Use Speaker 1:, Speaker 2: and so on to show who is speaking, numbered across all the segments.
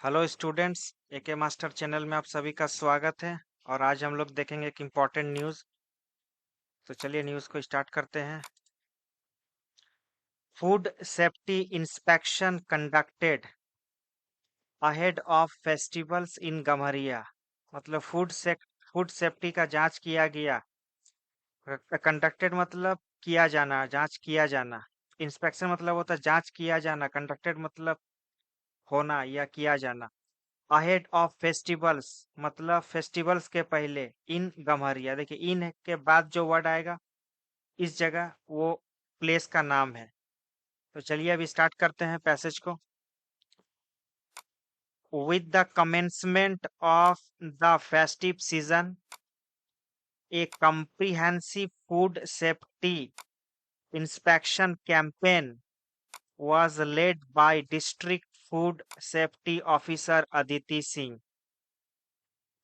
Speaker 1: Hello students, एके master channel में आप सभी का स्वागत है। और आज हम लोग देखेंगे एक इम्पोर्टेंट न्यूज़। तो चलिए न्यूज़ को स्टार्ट करते हैं। Food safety inspection conducted ahead of festivals in Gamharia. मतलब फूड सेफ्टी का जांच किया गया। कंडक्टेड मतलब किया जाना, जांच किया जाना। इंस्पेक्शन मतलब होता है जांच किया जाना। कंडक्टेड मतलब होना या किया जाना। अहेड ऑफ फेस्टिवल्स मतलब फेस्टिवल्स के पहले। इन गम्हरिया, देखिए इन के बाद जो वर्ड आएगा इस जगह वो प्लेस का नाम है। तो चलिए अभी स्टार्ट करते हैं पैसेज को। With the commencement of the festive season A comprehensive food safety inspection campaign was led by district food safety officer Aditi Singh.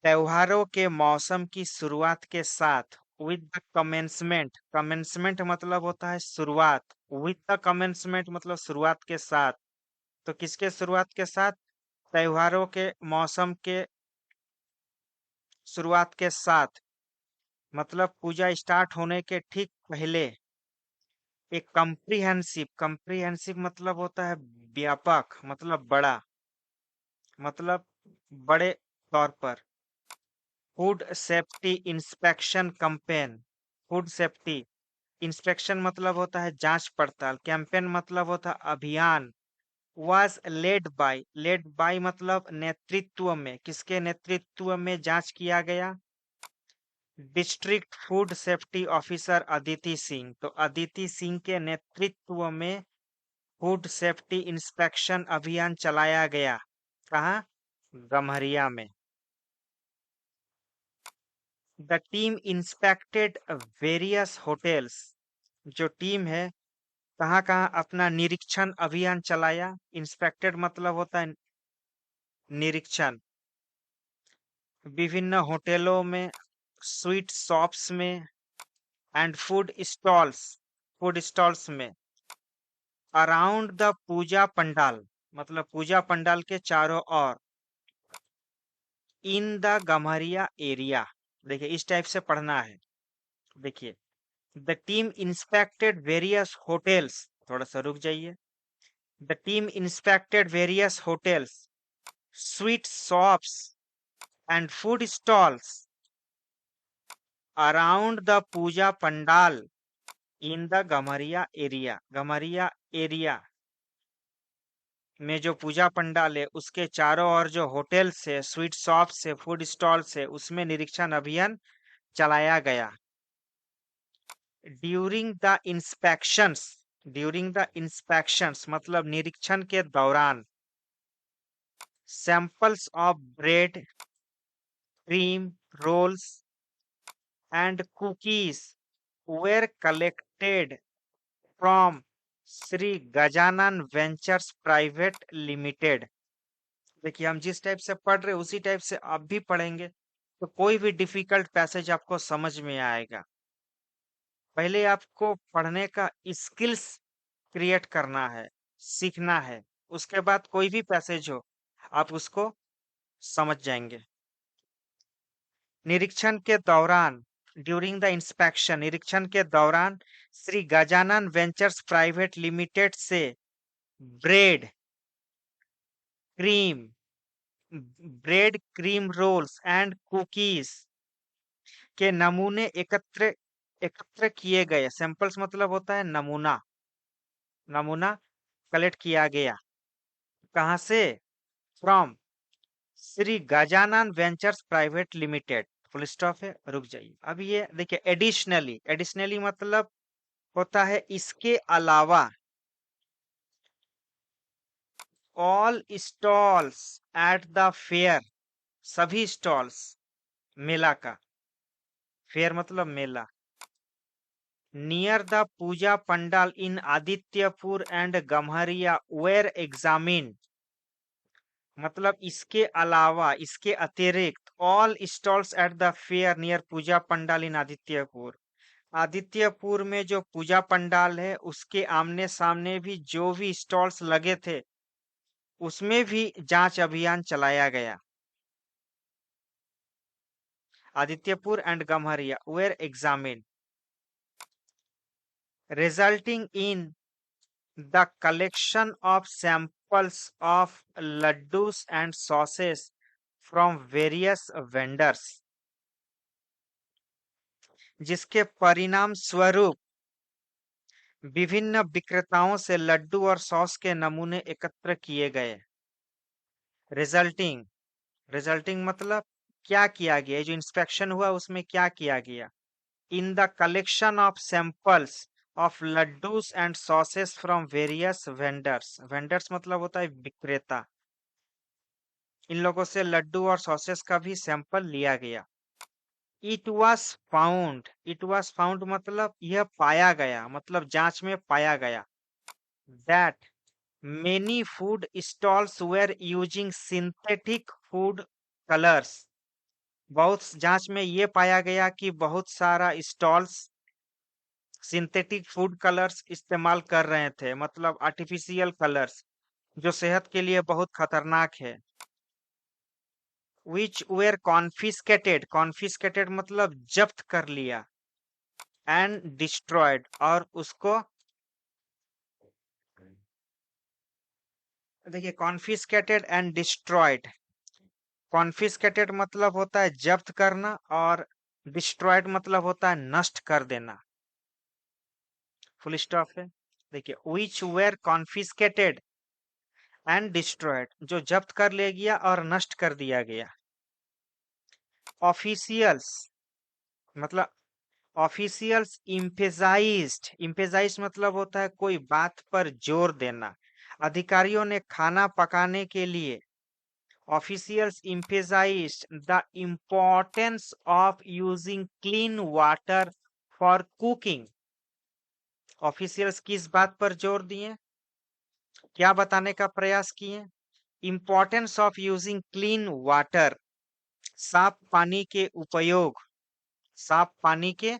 Speaker 1: त्योहारों के मौसम की शुरुआत के साथ विद द कमेंसमेंट, कमेंसमेंट मतलब होता है शुरुआत। विद द कमेंसमेंट मतलब शुरुआत के साथ। तो किसके शुरुआत के साथ? त्योहारों के मौसम के शुरुआत के साथ मतलब पूजा स्टार्ट होने के ठीक पहले। एक कंप्रीहेंसिव, कंप्रीहेंसिव मतलब होता है व्यापक, मतलब बड़ा, मतलब बड़े तौर पर। Food safety inspection campaign, food safety inspection मतलब होता है जांच पड़ताल, कैंपेन मतलब होता है अभियान। वाज लेड बाय मतलब नेतृत्व में, किसके नेतृत्व में जांच किया गया? District food safety officer Aditi Singh. तो अदिति सिंह के नेतृत्व में फूड सेफ्टी इंस्पेक्शन अभियान चलाया गया। कहाँ? गम्हरिया में। The team inspected various hotels. जो टीम है कहाँ कहाँ अपना निरीक्षण अभियान चलाया। इंस्पेक्टेड मतलब होता है निरीक्षण। विभिन्न होटलों में, स्वीट शॉप्स में एंड फूड स्टॉल्स में। अराउंड द पूजा पंडाल मतलब पूजा पंडाल के चारों ओर। इन द गम्हरिया एरिया, देखिए इस टाइप से पढ़ना है। देखिए the team inspected various hotels, थोड़ा सा रुक जाइए। The team inspected various hotels, sweet shops and food stalls around the puja pandal in the Gamharia area. Gamharia area में जो पूजा पंडाल है उसके चारों ओर जो होटल्स है, स्वीट शॉप्स है, फूड स्टॉल्स है, उसमें निरीक्षण अभियान चलाया गया। During the inspections, during the inspections मतलब निरीक्षण के दौरान। Samples of bread, cream rolls and cookies were collected from Shri Gajanan ventures private limited. देखिए हम जिस टाइप से पढ़ रहे उसी टाइप से आप भी पढ़ेंगे तो कोई भी डिफिकल्ट पैसेज आपको समझ में आएगा। पहले आपको पढ़ने का स्किल्स क्रिएट करना है, सीखना है। उसके बाद कोई भी पैसेज हो आप उसको समझ जाएंगे। निरीक्षण के दौरान, ड्यूरिंग द इंस्पेक्शन, निरीक्षण के दौरान Shri Gajanan ventures private limited से bread, cream, bread cream rolls and cookies के नमूने एकत्र एकत्र किए गए। सैंपल्स मतलब होता है नमूना, नमूना कलेक्ट किया गया। कहाँ से? From Shri Gajanan ventures private limited. Full stop है, रुक जाइए। अब ये देखिए एडिशनली, एडिशनली मतलब होता है इसके अलावा। All stalls at the fair, सभी स्टॉल्स मेला का, फेयर मतलब मेला। Near the puja pandal in Adityapur and Gamharia were examine मतलब इसके अलावा, इसके अतिरिक्त। All stalls at the fair near puja pandal in Adityapur, Adityapur में जो पूजा पंडाल है उसके आमने सामने भी जो भी स्टॉल्स लगे थे उसमें भी जांच अभियान चलाया गया। Adityapur and Gamharia were examined, resulting in the collection of samples of laddus and sauces from various vendors, जिसके परिणाम स्वरूप विभिन्न विक्रेताओं से लड्डू और सॉस के नमूने एकत्र किए गए। रिजल्टिंग रिजल्टिंग मतलब क्या किया गया, जो इंस्पेक्शन हुआ उसमें क्या किया गया। In the collection of samples of laddoos and sauces from various vendors, vendors मतलब होता है विक्रेता, इन लोगों से लड्डू और सॉसेस का भी सैंपल लिया गया। इट वाज फाउंड मतलब यह पाया गया, मतलब जांच में पाया गया, that many food stalls were using synthetic food colours. बहुत जांच में ये पाया गया कि बहुत सारा स्टॉल्स सिंथेटिक फूड कलर्स इस्तेमाल कर रहे थे, मतलब आर्टिफिशियल कलर्स, जो सेहत के लिए बहुत खतरनाक है। विच वेर कॉन्फिस्केटेड मतलब जब्त कर लिया, एंड डिस्ट्रॉयड और उसको, देखिए कॉन्फिस्केटेड एंड डिस्ट्रॉयड, कॉन्फिस्केटेड मतलब होता है जब्त करना और डिस्ट्रॉयड मतलब होता है नष्ट कर देना। फुल स्टॉप है। देखिए विच वेर कॉन्फिस्केटेड एंड डिस्ट्रॉयड, जो जब्त कर लिया गया और नष्ट कर दिया गया। ऑफिशियल्स मतलब ऑफिशियल्स इम्पेजाइज्ड मतलब होता है कोई बात पर जोर देना। अधिकारियों ने खाना पकाने के लिए, officials emphasized the importance of using clean water for cooking। Officials किस बात पर जोर दिए, क्या बताने का प्रयास किए, importance of using clean water, साफ पानी के उपयोग, साफ पानी के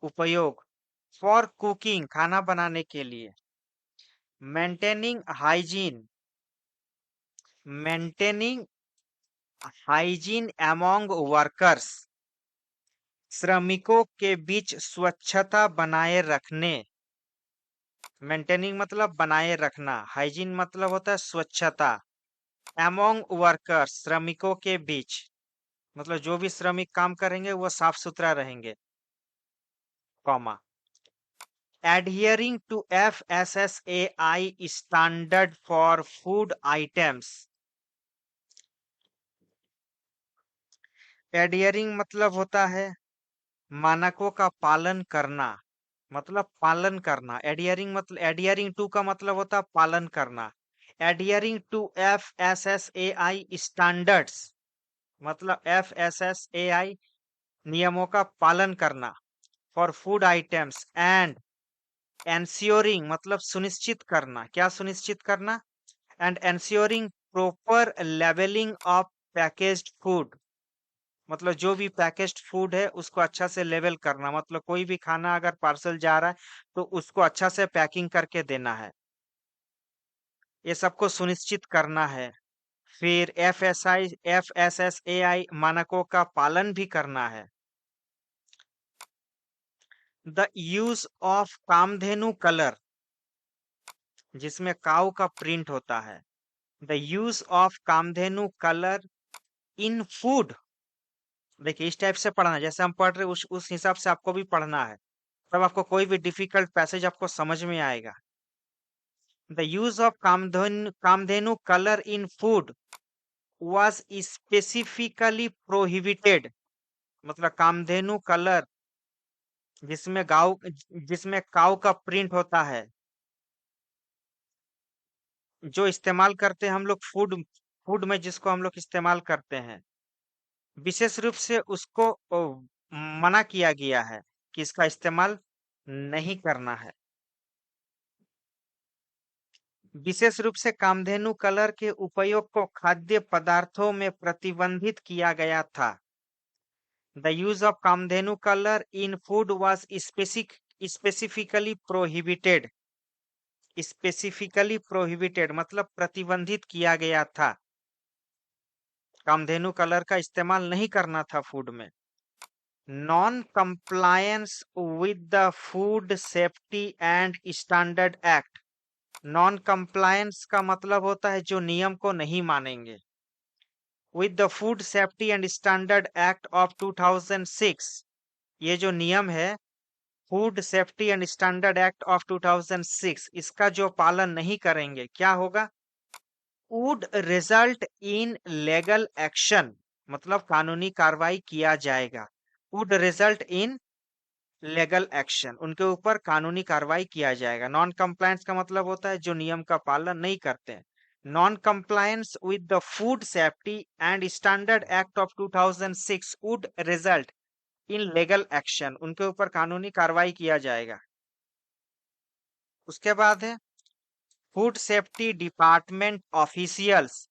Speaker 1: उपयोग, फॉर कुकिंग खाना बनाने के लिए, maintaining hygiene, maintaining hygiene among workers, श्रमिकों के बीच स्वच्छता बनाए रखने। मेंटेनिंग मतलब बनाए रखना, हाइजीन मतलब होता है स्वच्छता, अमोंग वर्कर्स श्रमिकों के बीच, मतलब जो भी श्रमिक काम करेंगे वो साफ सुथरा रहेंगे, comma, adhering to FSSAI standard for food items। adhering मतलब होता है मानकों का पालन करना, मतलब पालन करना। adhering मतलब adhering to का मतलब होता है पालन करना। adhering to FSSAI standards मतलब FSSAI नियमों का पालन करना for food items, and ensuring मतलब सुनिश्चित करना, क्या सुनिश्चित करना, and ensuring proper labelling of packaged food, मतलब जो भी पैकेज्ड फूड है उसको अच्छा से लेवल करना, मतलब कोई भी खाना अगर पार्सल जा रहा है तो उसको अच्छा से पैकिंग करके देना है, ये सबको सुनिश्चित करना है। फिर FSSAI मानकों का पालन भी करना है। The use of Kamdhenu colour, जिसमें काऊ का प्रिंट होता है, the use of Kamdhenu colour in food, देखिए इस टाइप से पढ़ना जैसे हम पढ़ रहे उस हिसाब से आपको भी पढ़ना है, तब आपको कोई भी डिफिकल्ट पैसेज आपको समझ में आएगा। The use of Kamdhenu colour in food was specifically prohibited, मतलब कामधेनु कलर जिसमें काऊ का प्रिंट होता है, जो इस्तेमाल करते हैं हम लोग फूड फूड में, जिसको हम लोग इस्तेमाल करते हैं, विशेष रूप से उसको मना किया गया है कि इसका इस्तेमाल नहीं करना है। विशेष रूप से कामधेनु कलर के उपयोग को खाद्य पदार्थों में प्रतिबंधित किया गया था। The use of Kamdhenu colour in food was specifically prohibited specifically prohibited मतलब प्रतिबंधित किया गया था। कामधेनु कलर का इस्तेमाल नहीं करना था फूड में। Non compliance with the food safety and standard act. Non compliance का मतलब होता है जो नियम को नहीं मानेंगे। With the food safety and standard act of 2006, ये जो नियम है food safety and standard act of 2006, इसका जो पालन नहीं करेंगे क्या होगा? Would result in legal action, मतलब कानूनी कार्रवाई किया जाएगा। Would result in legal action, उनके ऊपर कानूनी कार्रवाई किया जाएगा। नॉन कंप्लायंस का मतलब होता है जो नियम का पालन नहीं करते हैं। Non compliance with the food safety and standard act of 2006 would result in legal action, उनके ऊपर कानूनी कार्रवाई किया जाएगा। उसके बाद है food safety department officials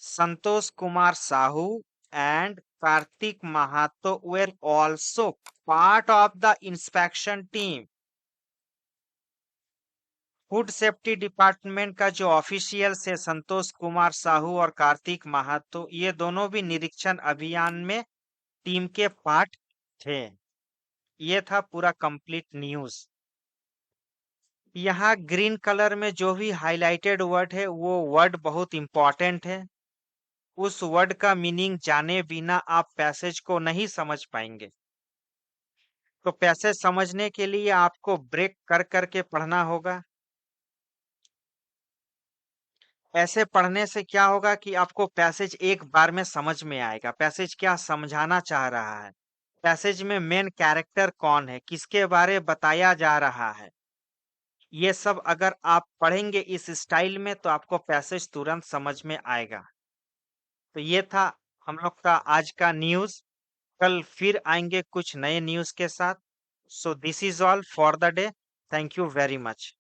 Speaker 1: Santosh Kumar Sahu and Kartik Mahato were also part of the inspection team. Food safety department का जो ऑफिशियल्स है संतोष कुमार साहू और कार्तिक महातो, ये दोनों भी निरीक्षण अभियान में टीम के पार्ट थे। ये था पूरा कंप्लीट न्यूज। यहाँ ग्रीन कलर में जो भी हाईलाइटेड वर्ड है वो वर्ड बहुत इंपॉर्टेंट है। उस वर्ड का मीनिंग जाने बिना आप पैसेज को नहीं समझ पाएंगे। तो पैसेज समझने के लिए आपको ब्रेक कर करके पढ़ना होगा। ऐसे पढ़ने से क्या होगा कि आपको पैसेज एक बार में समझ में आएगा, पैसेज क्या समझाना चाह रहा है, पैसेज में मेन कैरेक्टर कौन है, किसके बारे बताया जा रहा है। ये सब अगर आप पढ़ेंगे इस स्टाइल में तो आपको पैसेज तुरंत समझ में आएगा। तो ये था हम लोग का आज का न्यूज। कल फिर आएंगे कुछ नए न्यूज के साथ। So this is all for the day. Thank you very much.